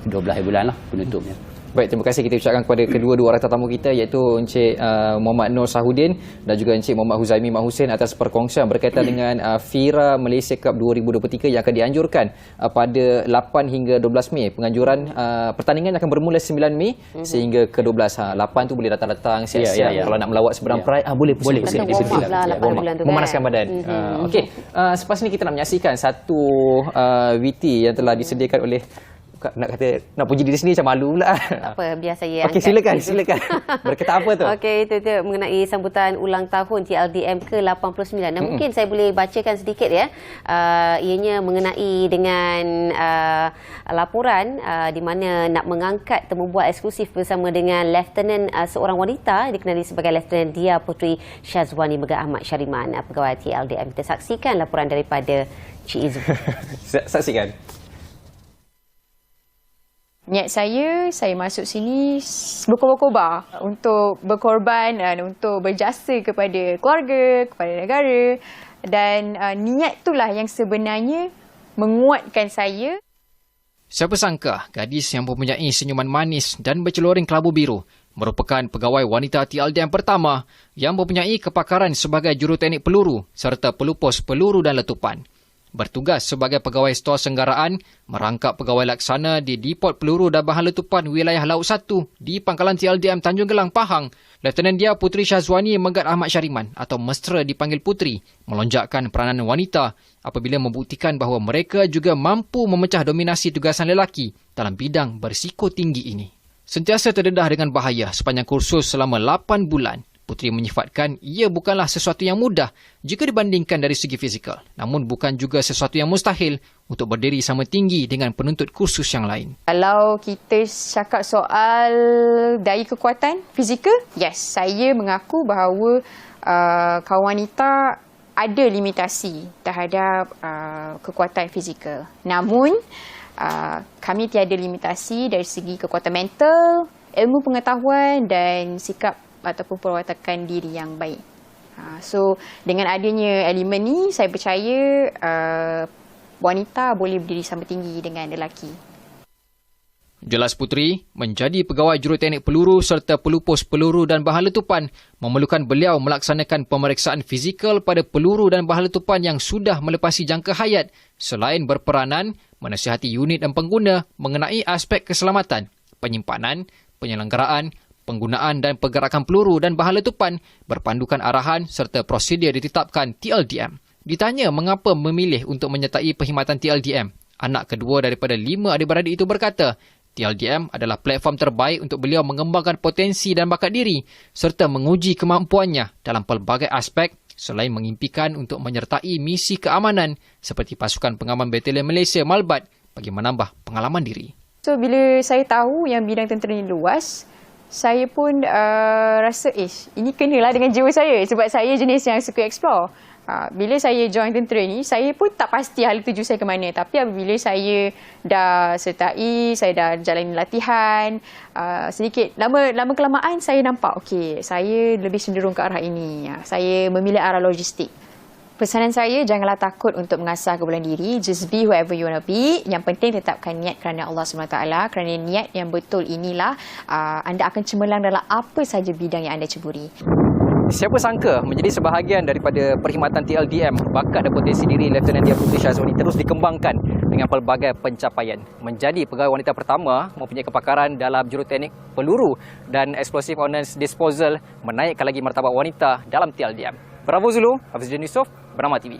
12 hari bulan lah penutupnya. Baik, terima kasih kita ucapkan kepada kedua-dua orang tetamu kita, iaitu Encik Muhammad Nur Sahudin dan juga Encik Muhammad Huzaimi Mak Hussein atas perkongsian berkaitan dengan FIRA Malaysia Cup 2023 yang akan dianjurkan pada 8 hingga 12 Mei. Penganjuran pertandingan akan bermula 9 Mei sehingga ke 12. 8 tu boleh datang-datang siap-siap. Kalau nak melawat seberang Perai, boleh pusing di sini lah. Memanaskan badan. Okey, selepas ni kita nak menyaksikan satu VT yang telah disediakan oleh, nak kata nak puji diri sendiri macam malu pula. Tak apa, biar saya angkat. Okey, silakan. Berkata apa tu? Okey, itu mengenai sambutan ulang tahun TLDM ke-89. Dan mungkin saya boleh bacakan sedikit ya. Ianya mengenai dengan laporan di mana nak mengangkat temu bual eksklusif bersama dengan Lieutenant seorang wanita dikenali sebagai Lieutenant Dia Puteri Syazwani Megat Ahmad Syariman, pegawai TLDM. Kita saksikan laporan daripada Cik Izu. Saksikan. Niat saya masuk sini berkobar-kobar untuk berkorban dan untuk berjasa kepada keluarga, kepada negara, dan niat itulah yang sebenarnya menguatkan saya. Siapa sangka gadis yang mempunyai senyuman manis dan berceloring kelabu biru merupakan pegawai wanita TLDM pertama yang mempunyai kepakaran sebagai juruteknik peluru serta pelupus peluru dan letupan. Bertugas sebagai pegawai stor senggaraan, merangkap pegawai laksana di Depot Peluru dan Bahan Letupan Wilayah Laut 1 di Pangkalan TLDM Tanjung Gelang, Pahang, Lieutenant Dia Puteri Syazwani Megat Ahmad Syariman atau mesra dipanggil Puteri, melonjakkan peranan wanita apabila membuktikan bahawa mereka juga mampu memecah dominasi tugasan lelaki dalam bidang berisiko tinggi ini. Sentiasa terdedah dengan bahaya sepanjang kursus selama 8 bulan. Puteri menyifatkan ia bukanlah sesuatu yang mudah jika dibandingkan dari segi fizikal, namun bukan juga sesuatu yang mustahil untuk berdiri sama tinggi dengan penuntut kursus yang lain. Kalau kita cakap soal daya kekuatan fizikal, yes, saya mengaku bahawa kaum wanita ada limitasi terhadap kekuatan fizikal. Namun, kami tiada limitasi dari segi kekuatan mental, ilmu pengetahuan dan sikap ataupun perwatakan diri yang baik. So, dengan adanya elemen ni, saya percaya wanita boleh berdiri sama tinggi dengan lelaki. Jelas Puteri, menjadi pegawai juruteknik peluru serta pelupus peluru dan bahan letupan memerlukan beliau melaksanakan pemeriksaan fizikal pada peluru dan bahan letupan yang sudah melepasi jangka hayat selain berperanan menasihati unit dan pengguna mengenai aspek keselamatan, penyimpanan, penyelenggaraan, penggunaan dan pergerakan peluru dan bahan letupan berpandukan arahan serta prosedur ditetapkan TLDM. Ditanya mengapa memilih untuk menyertai perkhidmatan TLDM, anak kedua daripada 5 adik-beradik itu berkata, TLDM adalah platform terbaik untuk beliau mengembangkan potensi dan bakat diri serta menguji kemampuannya dalam pelbagai aspek selain mengimpikan untuk menyertai misi keamanan seperti pasukan pengaman Batalion Malaysia Malbat bagi menambah pengalaman diri. So, bila saya tahu yang bidang tentera ini luas, saya pun rasa ini kenalah dengan jiwa saya sebab saya jenis yang suka explore. Bila saya join tentera ni, saya pun tak pasti hala tuju saya ke mana. Tapi apabila saya dah sertai, saya dah jalani latihan, sedikit lama kelamaan saya nampak, okey, saya lebih cenderung ke arah ini. Saya memilih arah logistik. Pesanan saya, janganlah takut untuk mengasah kebulan diri. Just be whoever you want to be. Yang penting tetapkan niat kerana Allah SWT. Kerana niat yang betul inilah anda akan cemerlang dalam apa sahaja bidang yang anda ceburi. Siapa sangka menjadi sebahagian daripada perkhidmatan TLDM, bakat dan potensi diri Lieutenant Dia Puteri Syazwani terus dikembangkan dengan pelbagai pencapaian. Menjadi pegawai wanita pertama mempunyai kepakaran dalam juruteknik peluru dan explosive ordnance disposal, menaikkan lagi martabat wanita dalam TLDM. Bravo Zulu, Hafizuddin Yusof, Bernama TV.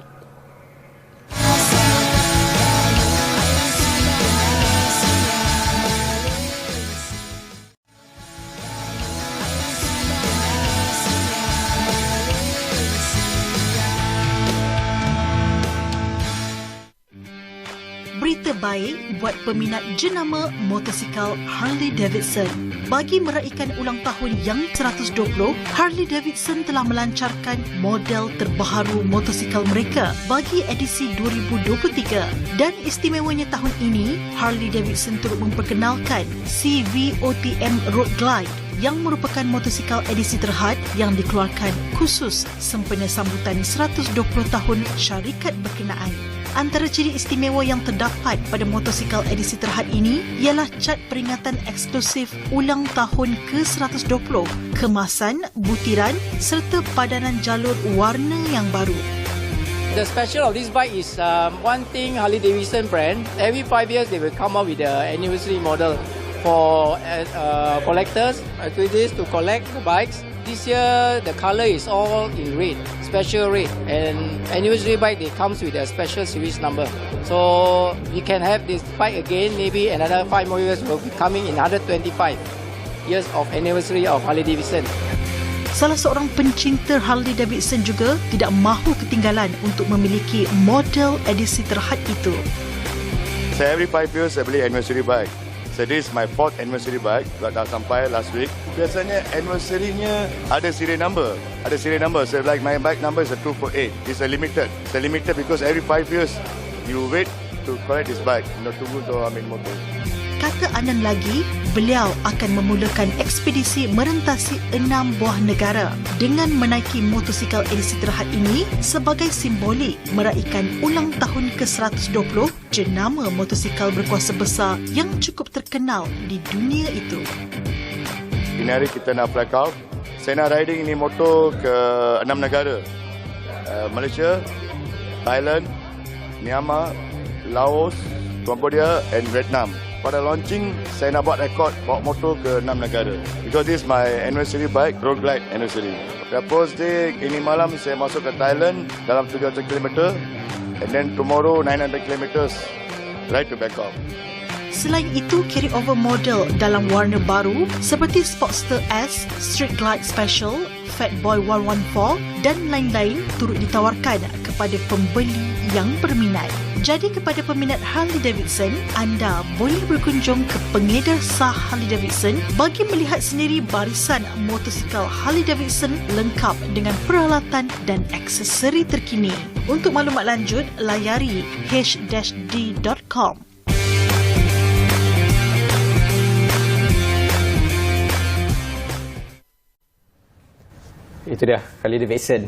Berita baik buat peminat jenama motosikal Harley Davidson. Bagi meraihkan ulang tahun yang 120, Harley Davidson telah melancarkan model terbaharu motosikal mereka bagi edisi 2023. Dan istimewanya tahun ini, Harley Davidson turut memperkenalkan CVOTM Road Glide yang merupakan motosikal edisi terhad yang dikeluarkan khusus sempena sambutan 120 tahun syarikat berkenaan. Antara ciri istimewa yang terdapat pada motosikal edisi terhad ini ialah cat peringatan eksklusif ulang tahun ke-120, kemasan, butiran serta padanan jalur warna yang baru. The special of this bike is one thing Harley Davidson brand. Every 5 years they will come up with the anniversary model for collectors, enthusiasts to collect the bikes. This year the color is all in red, special red, and anniversary bike they comes with a special series number. So we can have this bike again. Maybe another 5 more years will be coming in 125 years of anniversary of Harley Davidson. Salah seorang pencinta Harley Davidson juga tidak mahu ketinggalan untuk memiliki model edisi terhad itu. So every 5 years saya beli anniversary bike. So this is my 4th anniversary bike. Dah sampai last week. Biasanya anniversary-nya ada serial number. Ada serial number. So like my bike number is a 248. It's a limited. It's a limited because every 5 years you wait to collect this bike. Tunggu tu ambil motor. Kata Anan lagi, beliau akan memulakan ekspedisi merentasi 6 buah negara dengan menaiki motosikal edisi terhad ini sebagai simbolik meraihkan ulang tahun ke-120 jenama motosikal berkuasa besar yang cukup terkenal di dunia itu. Ini hari kita nak fly out. Saya nak riding ini motor ke 6 negara. Malaysia, Thailand, Myanmar, Laos, Cambodia and Vietnam. Pada launching, saya nak buat rekod bawa motor ke 6 negara. Because this is my anniversary bike, Road Glide anniversary. First day, ini malam saya masuk ke Thailand dalam 700 km. And then tomorrow, 900 km, right to Bangkok. Selain itu, carry-over model dalam warna baru seperti Sportster S, Street Glide Special, Fatboy 114 dan lain-lain turut ditawarkan kepada pembeli yang berminat. Jadi kepada peminat Harley Davidson, anda boleh berkunjung ke pengedar sah Harley Davidson bagi melihat sendiri barisan motosikal Harley Davidson lengkap dengan peralatan dan aksesori terkini. Untuk maklumat lanjut, layari h-d.com. Itu dia, Harley Davidson.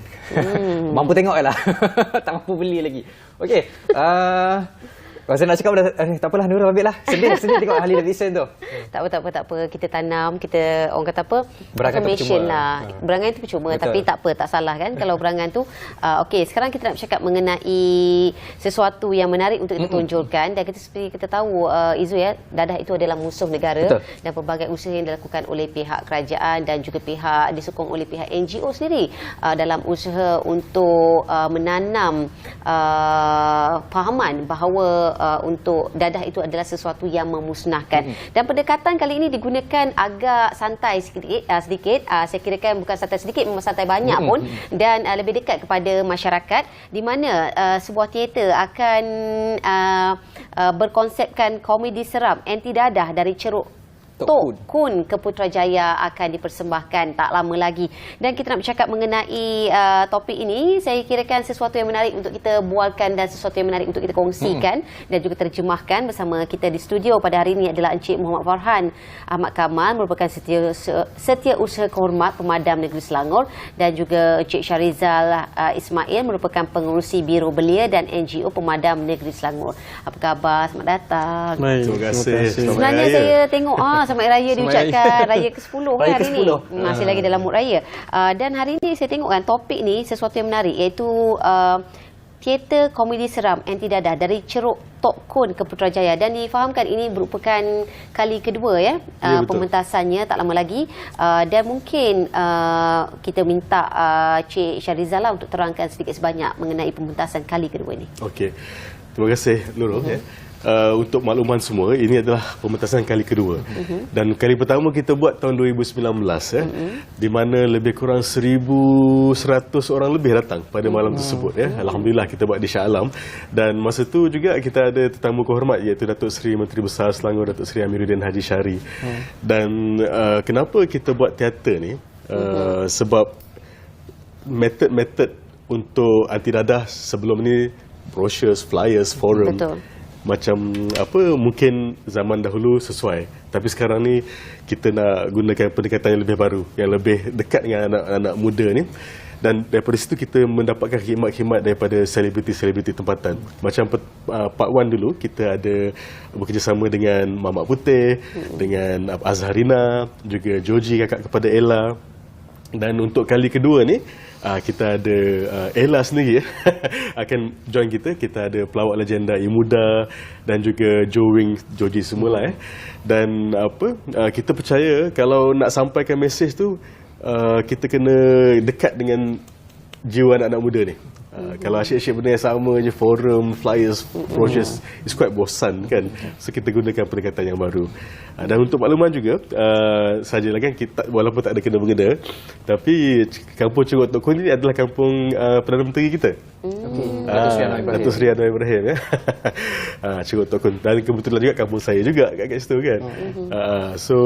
Mampu tengok lah. Tak mampu beli lagi. Okey. Kalau saya nak cakap, tak apalah Nurul, ambil lah. Sedih tengok Harley Davidson tu. Tak apa. Kita tanam, kita orang kata apa? Berangan tu percuma. Lah. Berangan tu percuma. Betul. Tapi tak apa, tak salah kan kalau berangan tu. Okey, sekarang kita nak bercakap mengenai sesuatu yang menarik untuk kita tonjolkan. Dan kita seperti kita tahu, Izu ya, dadah itu adalah musuh negara. Betul. Dan pelbagai usaha yang dilakukan oleh pihak kerajaan dan juga pihak disokong oleh pihak NGO sendiri dalam usaha untuk menanam fahaman bahawa untuk dadah itu adalah sesuatu yang memusnahkan. Dan pendekatan kali ini digunakan agak santai sedikit. Saya kirakan bukan santai sedikit, memang santai banyak pun, dan lebih dekat kepada masyarakat, di mana sebuah teater akan berkonsepkan komedi seram anti dadah dari ceruk Tok Kun ke Putrajaya akan dipersembahkan tak lama lagi. Dan kita nak bercakap mengenai topik ini. Saya kirakan sesuatu yang menarik untuk kita bualkan dan sesuatu yang menarik untuk kita kongsikan dan juga terjemahkan. Bersama kita di studio pada hari ini adalah Encik Muhammad Farhan Ahmad Kamal, merupakan setiausaha kehormat Pemadam Negeri Selangor, dan juga Encik Syarizal Ismail, merupakan pengurusi Biro Belia dan NGO Pemadam Negeri Selangor. Apa khabar? Selamat datang. Baik, terima kasih. Sebenarnya saya tengok Selamat Raya diucapkan, Raya ke-10 kan hari ini. Masih lagi dalam mood raya. Dan hari ini saya tengok kan topik ni sesuatu yang menarik, iaitu teater komedi seram Anti Dadah dari Ceruk Tok Kun ke Putrajaya, dan difahamkan ini merupakan kali kedua ya, pementasannya tak lama lagi, dan mungkin kita minta Cik Syarizal lah untuk terangkan sedikit sebanyak mengenai pementasan kali kedua ini. Okey, terima kasih Nurul. Untuk makluman semua, ini adalah pementasan kali kedua. Dan kali pertama kita buat tahun 2019 di mana lebih kurang 1,100 orang lebih datang pada malam tersebut Alhamdulillah kita buat di Shah Alam, dan masa tu juga kita ada tetamu kehormat iaitu Datuk Seri Menteri Besar Selangor Datuk Seri Amiruddin Haji Syari. Dan kenapa kita buat teater ni? Sebab metod untuk anti dadah sebelum ni brochures, flyers, forum. Betul. Macam apa, mungkin zaman dahulu sesuai, tapi sekarang ni kita nak gunakan pendekatan yang lebih baru, yang lebih dekat dengan anak-anak muda ni. Dan daripada situ kita mendapatkan khidmat-khidmat daripada selebriti-selebriti tempatan. Macam Part 1 dulu kita ada bekerjasama dengan Mamat Putih, dengan Azharina, juga Joji kakak kepada Ella. Dan untuk kali kedua ni kita ada Ella sendiri akan join kita. Kita ada pelawak legenda Imuda dan juga Joe Joji semula Dan kita percaya kalau nak sampaikan mesej tu kita kena dekat dengan jiwa anak-anak muda ni. Kalau asyik-asyik benda yang sama je, forum, flyers, brochures, it's quite bosan kan. So kita gunakan pendekatan yang baru. Dan untuk makluman juga, sajalah kan, kita walaupun tak ada kena-mengena, tapi kampung Ceruk Tok Kun ini adalah kampung Perdana Menteri kita. Datuk Seri Anwar Ibrahim Ceruk Tok Kun. Dan kebetulan juga kampung saya juga kat situ kan. So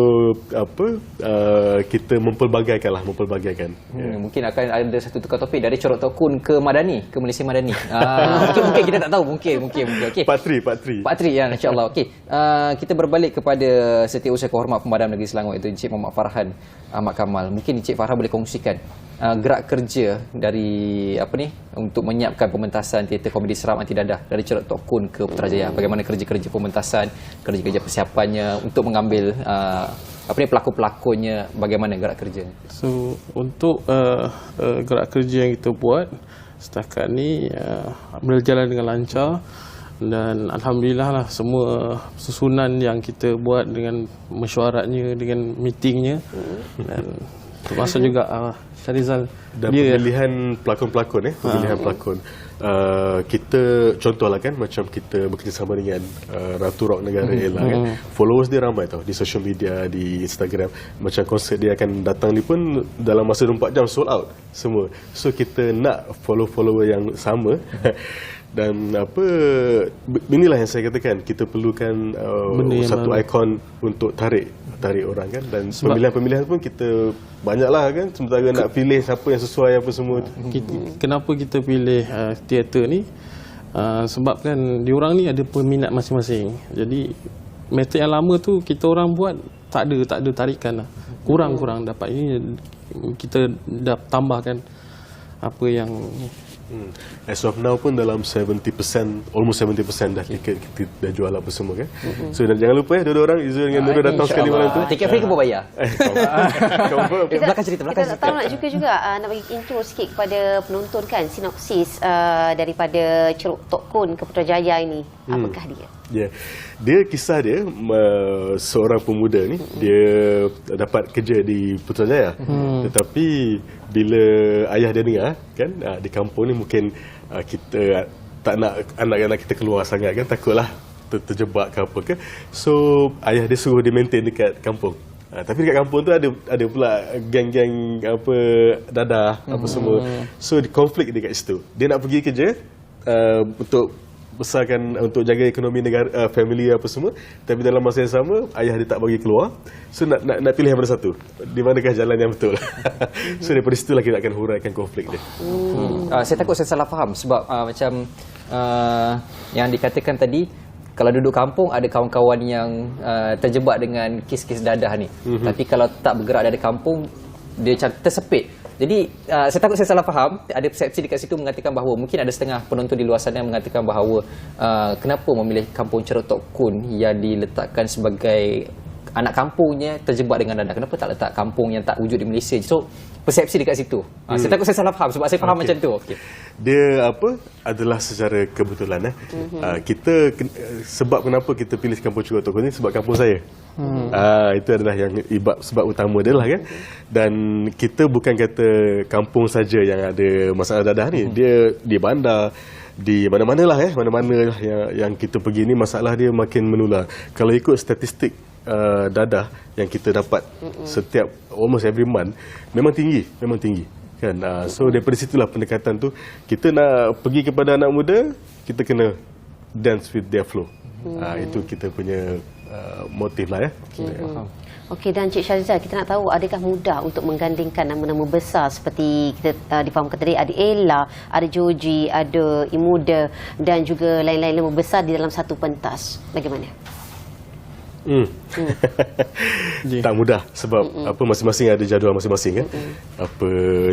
kita mempelbagaikan. Mungkin akan ada satu tukar topik dari Ceruk Tok Kun ke Madani, ke Malaysia Madani. Mungkin kita tak tahu, mungkin. Okay. Pak Tri ya, insya-Allah. Okey. Kita berbalik kepada Setiausaha Kehormat Pemadam Negeri Selangor, iaitu Encik Muhammad Farhan Ahmad Kamal. Mungkin Encik Farhan boleh kongsikan gerak kerja dari untuk menyiapkan pementasan teater komedi seram Anti Dadah dari Ceruk Tok Kun ke Putrajaya. Bagaimana kerja-kerja pementasan, kerja-kerja persiapannya untuk mengambil pelakon-pelakonnya, bagaimana gerak kerja? So untuk gerak kerja yang kita buat setakat ni berjalan dengan lancar, dan alhamdulillah lah semua susunan yang kita buat dengan mesyuaratnya, dengan meetingnya, dan termasuk juga Syarizal dan pemilihan pelakon-pelakon pemilihan pelakon. Kita contohlah kan, macam kita bekerjasama dengan Ratu Rock Negara Ella kan. Followers dia ramai tau di social media, di Instagram. Macam konsert dia akan datang ni pun dalam masa 24 jam sold out semua. So kita nak follower yang sama. Dan inilah yang saya katakan, kita perlukan satu ikon untuk tarik orang kan. Dan pemilihan-pemilihan pun kita banyaklah kan, sementara nak pilih siapa yang sesuai apa semua. Kenapa kita pilih teater ni? Sebab kan diorang ni ada peminat masing-masing. Jadi metod yang lama tu kita orang buat tak ada tarikan lah. Kurang dapat. Ini kita dah tambahkan apa yang as of now pun dalam 70%, almost 70% dah tiket kita dah jual apa semua kan. So dan jangan lupa dua-dua orang Izul dengan Nurul datang sekali malam tu. Tiket free ke bayar? Belakang cerita. Kita tak tahu nak nak bagi intro sikit kepada penonton kan, sinopsis daripada Ceruk Tok Kun ke Putrajaya ini. Apakah dia? Dia kisah dia seorang pemuda ni, dia dapat kerja di Putrajaya. Tetapi bila ayah dia dengar kan, di kampung ni mungkin kita tak nak anak-anak kita keluar sangat kan, takutlah terjebak ke apa ke. So ayah dia suruh dia maintain dekat kampung. Tapi dekat kampung tu ada pula geng-geng dadah apa semua. So konflik dia kat situ. Dia nak pergi kerja untuk besarkan, untuk jaga ekonomi negara, family apa semua, tapi dalam masa yang sama ayah dia tak bagi keluar. So nak pilih yang mana satu, di manakah jalan yang betul. So daripada situlah kita akan huraikan konflik dia. Saya takut saya salah faham sebab macam yang dikatakan tadi, kalau duduk kampung ada kawan-kawan yang terjebak dengan kes-kes dadah ni. Tapi kalau tak bergerak dari kampung, dia macam tersepit. Jadi saya takut saya salah faham. Ada persepsi dekat situ mengatakan bahawa mungkin ada setengah penonton di luar sana yang mengatakan bahawa kenapa memilih kampung Ceruk Tok Kun yang diletakkan sebagai anak kampungnya terjebak dengan dadah. Kenapa tak letak kampung yang tak wujud di Malaysia? So persepsi dekat situ. Saya takut saya salah faham sebab saya faham macam tu. Dia adalah secara kebetulan. Kita sebab kenapa kita pilih kampung Curug Tokong ni sebab kampung saya. Itu adalah yang sebab utama dia lah kan. Dan kita bukan kata kampung saja yang ada masalah dadah ni. Dia di bandar, di mana-mana lah mana-mana yang kita pergi ni masalah dia makin menular. Kalau ikut statistik dadah yang kita dapat setiap almost every month memang tinggi kan. So daripada situlah pendekatan tu, kita nak pergi kepada anak muda, kita kena dance with their flow. Itu kita punya motif lah ya. Okey, dan Cik Shahrizal, kita nak tahu adakah mudah untuk menggandingkan nama-nama besar seperti kita difahamkan tadi, ada Ella, ada Joji, ada Imuda dan juga lain-lain nama besar di dalam satu pentas. Bagaimana? Tak mudah sebab masing-masing ada jadual masing-masing kan.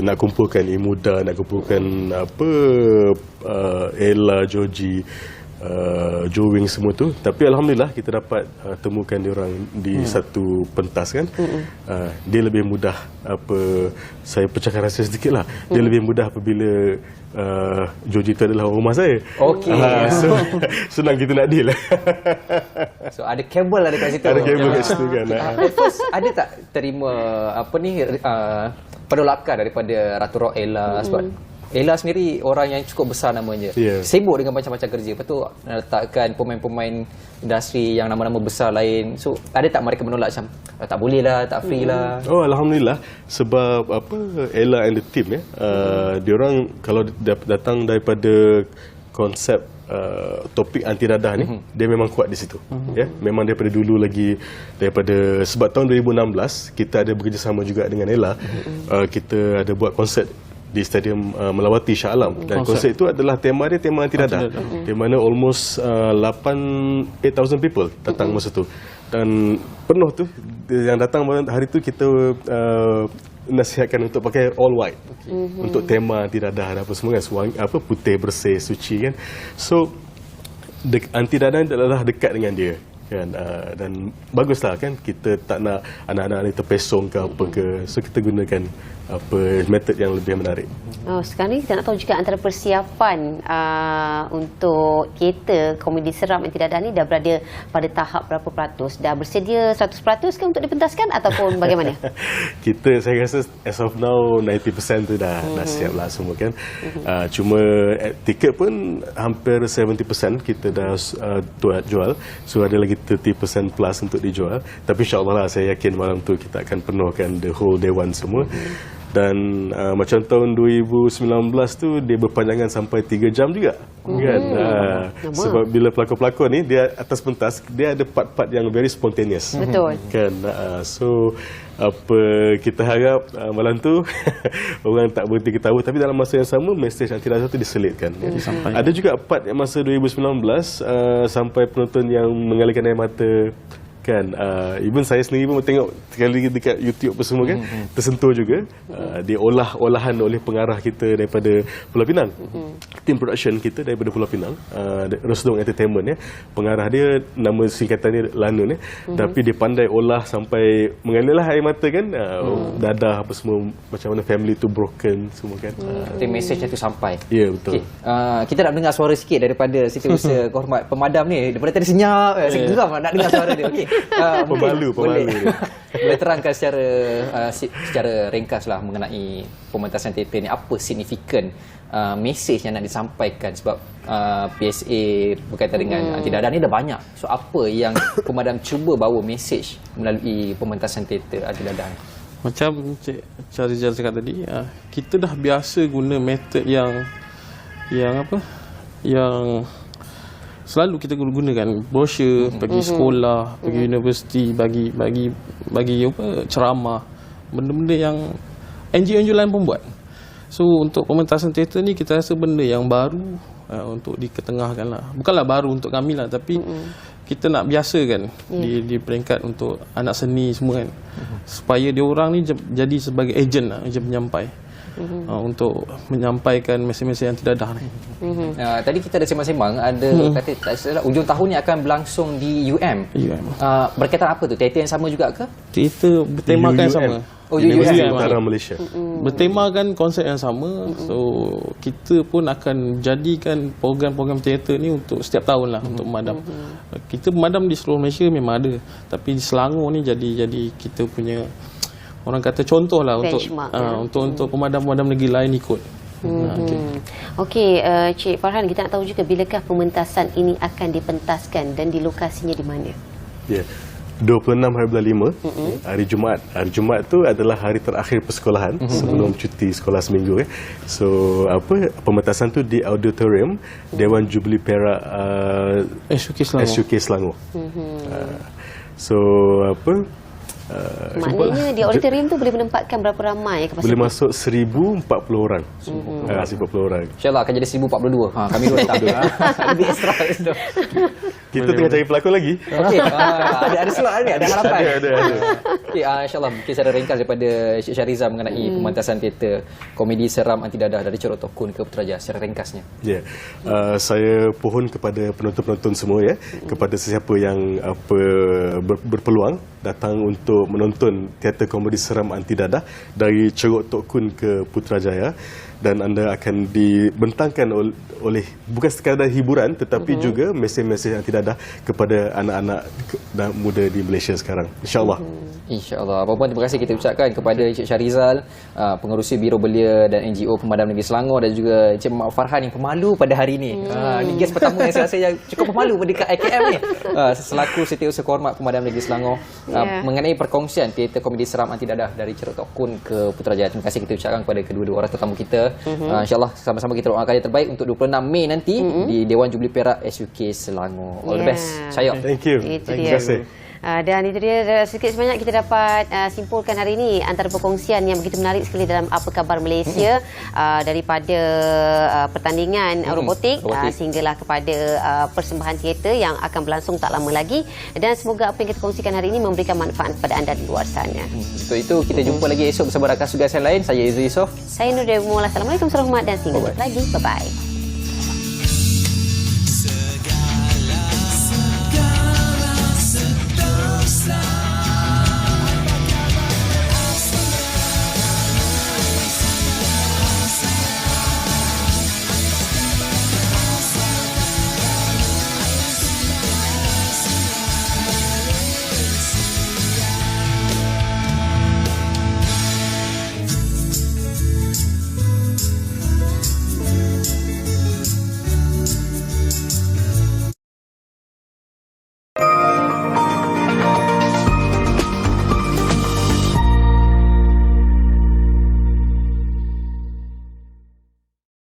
Nak kumpulkan Imuda, nak kumpulkan Ella, Joji, Jowing semua tu, tapi alhamdulillah kita dapat temukan dia orang di satu pentas kan. Dia lebih mudah saya pecahkan rahsia sedikit lah. Dia lebih mudah apabila Joji tu adalah rumah saya. So senang kita nak deal. So ada kabel ada kat situ. Ada kabel kat situ kan. First, ada tak terima penolakan daripada Ratu Rock Ella sebab Ella sendiri orang yang cukup besar namanya. Sibuk dengan macam-macam kerja. Lepas tu letakkan pemain-pemain industri yang nama-nama besar lain. So ada tak mereka menolak macam tak boleh lah, tak free lah? Alhamdulillah sebab Ella and the team diorang kalau datang daripada konsep topik anti dadah ni, dia memang kuat di situ. Memang daripada dulu lagi, daripada sebab tahun 2016 kita ada bekerjasama juga dengan Ella. Kita ada buat konsert di Stadium Melawati Shah Alam, dan konsert itu adalah tema anti dadah, di mana almost 8,000 people datang masa tu, dan penuh tu. Yang datang hari tu kita nasihatkan untuk pakai all white untuk tema anti dadah dan apa semua kan, putih bersih suci kan. So anti dadah adalah dekat dengan dia kan, dan baguslah kan, kita tak nak anak-anak ni terpesong ke apa ke, so kita gunakan metod yang lebih menarik. Sekarang ni kita nak tahu juga antara persiapan untuk teater komedi seram anti dadah ni dah berada pada tahap berapa peratus? Dah bersedia 100% ke untuk dipentaskan ataupun bagaimana? Saya rasa as of now 90% tu dah siap lah semua kan. Cuma tiket pun hampir 70% kita dah jual, so ada lagi 30% plus untuk dijual. Tapi insyaAllah lah, saya yakin malam tu kita akan penuhkan the whole day one semua. Dan macam tahun 2019 tu dia berpanjangan sampai 3 jam juga kan. Sebab bila pelakon-pelakon ni dia atas pentas, dia ada part-part yang very spontaneous. Betul kan. So kita harap malam tu orang tak berhenti ketawa, tapi dalam masa yang sama mesej anti dadah tu diselitkan. Ada juga part yang masa 2019 sampai penonton yang mengalirkan air mata kan. Even saya sendiri pun tengok sekali dekat YouTube apa semua kan, tersentuh juga. Olahan oleh pengarah kita daripada Pulau Pinang, team production kita daripada Pulau Pinang, Rosdong Entertainment ya. Pengarah dia nama singkatan dia Lanun ya. Tapi dia pandai olah sampai mengalirlah air mata kan. Dadah apa semua, macam mana family tu broken semua kan. Mesejnya tu sampai. Ya betul. Kita nak dengar suara sikit daripada Setiausaha Kehormat Pemadam ni. Daripada tadi senyap, saya geram nak dengar suara dia. Pemalu boleh terangkan secara ringkas lah mengenai pementasan teater ni, apa signifikan mesej yang nak disampaikan, sebab PSA berkaitan dengan anti dadah ni dah banyak. So apa yang Pemadam cuba bawa mesej melalui pementasan teater anti dadah ni? Macam Cik Shahrizal cakap tadi, kita dah biasa guna metod yang selalu kita gunakan brosur, pergi sekolah, pergi universiti, bagi ceramah, benda-benda yang NGO lain pun buat. So untuk pementasan teater ni kita rasa benda yang baru untuk diketengahkan lah. Bukanlah baru untuk kami lah, tapi kita nak biasakan di peringkat untuk anak seni semua kan, supaya dia orang ni jadi sebagai ejen penyampai. untuk menyampaikan mesej-mesej yang tidak dah ni. Tadi kita ada sembang-sembang, ada kata tak salah ujung tahun ni akan berlangsung di UM. Berkaitan apa tu? Teater yang sama juga ke? Teater bertemakan yang sama. Universiti Utara Malaysia. Bertemakan konsep yang sama. So kita pun akan jadikan program-program teater ni untuk setiap tahun lah untuk pemadam. Kita pemadam di seluruh Malaysia memang ada, tapi di Selangor ni jadi kita punya orang kata contoh lah untuk pemadam-pemadam negeri lain ikut. Okey, Cik Farhan, kita nak tahu juga bilakah pementasan ini akan dipentaskan dan di lokasinya di mana? 26 hari bulan 5, hari Jumaat. Hari Jumaat tu adalah hari terakhir persekolahan sebelum cuti sekolah seminggu. So pementasan tu di auditorium Dewan Jubli Perak SUK Selangor. So maknanya di auditorium tu boleh menempatkan berapa ramai kapasiti? Boleh masuk 1040 orang. 1040 orang. InsyaAllah akan jadi 1042. Kami dua tak lebih ekstra. Kita tengah cari pelakon lagi. Okey, ada slot ni, ada harapan. Ada. Okey, insyaAllah mungkin secara ringkas daripada Encik Shahrizal mengenai pementasan teater komedi seram anti dadah dari Ceruk Tok Kun ke Putrajaya secara ringkasnya. Saya pohon kepada penonton-penonton semua kepada sesiapa yang berpeluang datang untuk menonton teater komedi seram anti dadah dari Ceruk Tok Kun ke Putrajaya, dan anda akan dibentangkan oleh bukan sekadar hiburan tetapi juga mesej-mesej anti dadah kepada anak-anak dan muda di Malaysia sekarang, insya-Allah. InsyaAllah. Apa-apa terima kasih kita ucapkan kepada Encik Shahrizal, pengerusi Biro Belia dan NGO Pemadam Negeri Selangor, dan juga Encik Muhammad Farhan yang pemalu pada hari ini. Ini guest pertama yang saya rasa yang cukup pemalu dekat IKM ni. Selaku Setiausaha Kehormat Pemadam Negeri Selangor, mengenai perkongsian teater komedi seram anti dadah dari Ceruk Tok Kun ke Putrajaya. Terima kasih kita ucapkan kepada kedua-dua orang tetamu kita. InsyaAllah sama-sama kita doakan yang terbaik untuk 26 Mei nanti di Dewan Jubli Perak SUK Selangor. All the best. Syayok. Thank you. Terima kasih. Dan itu dia sedikit sebanyak kita dapat simpulkan hari ini antara perkongsian yang begitu menarik sekali dalam Apa Khabar Malaysia, daripada pertandingan robotik sehinggalah kepada persembahan teater yang akan berlangsung tak lama lagi, dan semoga apa yang kita kongsikan hari ini memberikan manfaat kepada anda di luar sana. Untuk itu kita jumpa lagi esok bersama rakan tugas yang lain. Saya Izzu Yusof. Saya Nur Dewi Mula. Assalamualaikum warahmatullahi wabarakatuh dan sehingga lagi. Bye-bye.